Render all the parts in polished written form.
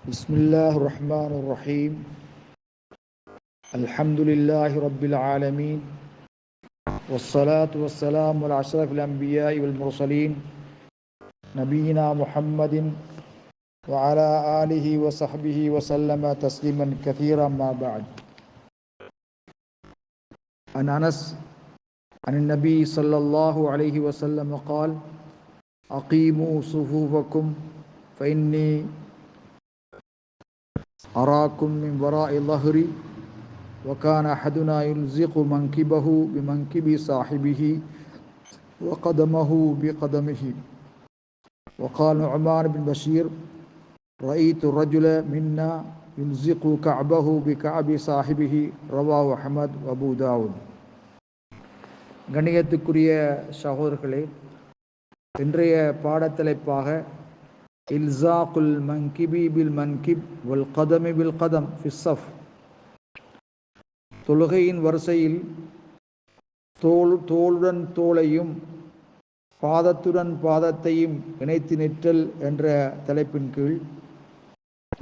بسم الله الرحمن الرحيم. الحمد لله رب العالمين، والصلاة والسلام على أشرف الأنبياء والمرسلين نبينا محمد وعلى آله وصحبه وسلم تسليما كثيرا. ما بعد. عن أنس عن النبي صلى الله عليه وسلم قال: أقيموا صفوفكم فإني أراكم من وراء ظهري وكان أحدنا يلزق منكبه بمنكب صاحبه وقدمه بقدمه. وقال نعمان بن بشير: رأيت الرجل منا يلزق كعبه بكعب صاحبه. رواه أحمد وأبو داود. கண்ணியத்துக்குரிய சகோதரர்களே, இன்றைய பாடத்தலைப்பாக இல்சாக்குல் மன்கிபி பில் மன்கிப் வல் கதமி பில் கதம் ஃபிஸ்ஸஃப், தொழுகையின் வரிசையில் தோளுடன் தோளையும் பாதத்துடன் பாதத்தையும் இணைத்து நிற்றல் என்ற தலைப்பின் கீழ்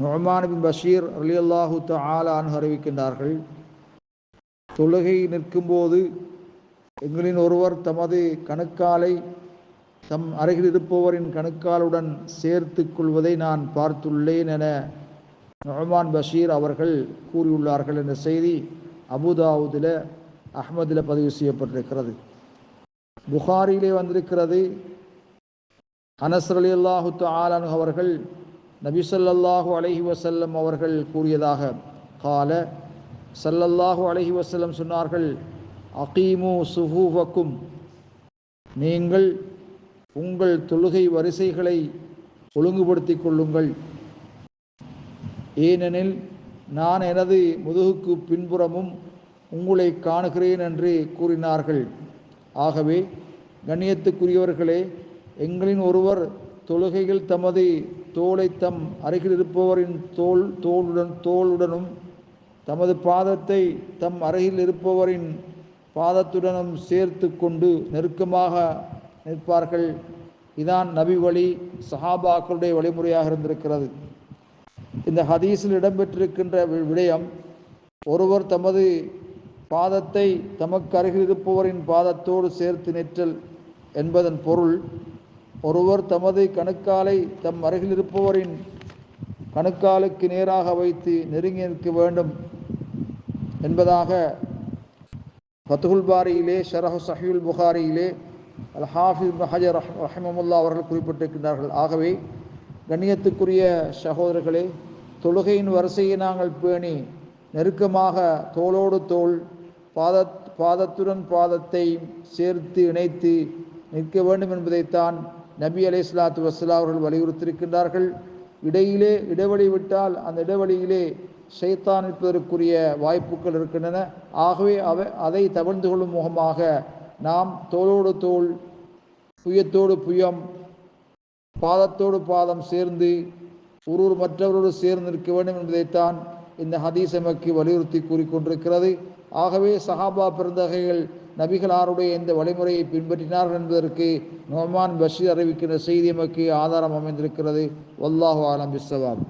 நுஅமான் பின் பஷீர் ரலியல்லாஹு தஆலா அன்ஹு அறிவிக்கின்றார்கள்: தொழுகை நிற்கும்போது எங்களின் ஒருவர் தமது கணுக்காலை தம் அருகில் இருப்பவரின் கணுக்காலுடன் சேர்த்து கொள்வதை நான் பார்த்துள்ளேன் என நுஅமான் பஷீர் அவர்கள் கூறியுள்ளார்கள் என்ற செய்தி அபுதாவுதில் அஹ்மதில் பதிவு செய்யப்பட்டிருக்கிறது. புகாரியிலே வந்திருக்கிறது. அனஸ் ரலியல்லாஹு தஆலா அன்ஹு அவர்கள் நபி ஸல்லல்லாஹு அலைஹி வஸல்லம் அவர்கள் கூறியதாக கால ஸல்லல்லாஹு அலைஹி வஸல்லம் சொன்னார்கள்: அகீமு சுஃபூஃபக்கும், நீங்கள் உங்கள் தொழுகை வரிசைகளை ஒழுங்குபடுத்திக் கொள்ளுங்கள். ஏனெனில் நான் எனது முதுகுக்கு பின்புறமும் உங்களை காணுகிறேன் என்று கூறினார்கள். ஆகவே கண்ணியத்துக்குரியவர்களே, எங்களின் ஒருவர் தொழுகையில் தமது தோளை தம் அருகில் இருப்பவரின் தோளுடனும் தமது பாதத்தை தம் அருகில் இருப்பவரின் பாதத்துடனும் சேர்த்து கொண்டு நெருக்கமாக நிற்பார்கள். இதான் நபி வழி, சஹாபாக்களுடைய வழிமுறையாக இருந்திருக்கிறது. இந்த ஹதீஸில் இடம்பெற்றிருக்கின்ற விடயம், ஒருவர் தமது பாதத்தை தமக்கு அருகில் இருப்பவரின் பாதத்தோடு சேர்த்து நிற்றல் என்பதன் பொருள், ஒருவர் தமது கணுக்காலை தம் அருகில் இருப்பவரின் கணுக்காலுக்கு நேராக வைத்து நெருங்கி நிற்க வேண்டும் என்பதாக ஃபத்ஹுல் பாரியிலே ஷரஹ் ஸஹீஹுல் புகாரியிலே அல் ஹாஃபிஸ் இப்னு ஹஜர் ரஹிமஹுல்லாஹ் அவர்கள் குறிப்பிட்டிருக்கின்றார்கள். ஆகவே கண்ணியத்துக்குரிய சகோதரர்களே, தொழுகையின் வரிசையை நாங்கள் பேணி நெருக்கமாக தோளோடு தோள் பாதத்துடன் பாதத்தை சேர்த்து இணைத்து நிற்க வேண்டும் என்பதைத்தான் நபி அலைஹிஸ்ஸலாத்து வஸ்ஸலாம் அவர்கள் வலியுறுத்தியிருக்கின்றார்கள். இடையிலே இடைவெளி விட்டால் அந்த இடைவெளியிலே ஷைத்தான் இருப்பதற்குரிய வாய்ப்புகள் இருக்கின்றன. ஆகவே அதை தவிர்த்து கொள்ளும் முகமாக நாம் தோளோடு தோள், புயத்தோடு புயம், பாதத்தோடு பாதம் சேர்ந்து ஒருவர் மற்றவரோடு சேர்ந்து நிற்க வேண்டும் என்பதைத்தான் இந்த ஹதீஸ் எமக்கு வலியுறுத்தி கூறிக்கொண்டிருக்கிறது. ஆகவே சஹாபா பெருந்தகைகள் நபிகளாருடைய இந்த வழிமுறையை பின்பற்றினார்கள் என்பதற்கு நுஅமான் பஷீர் அறிவிக்கின்ற செய்தி எமக்கு ஆதாரம் அமைந்திருக்கிறது. வல்லாஹு ஆலம் பிஸ்ஸவாப்.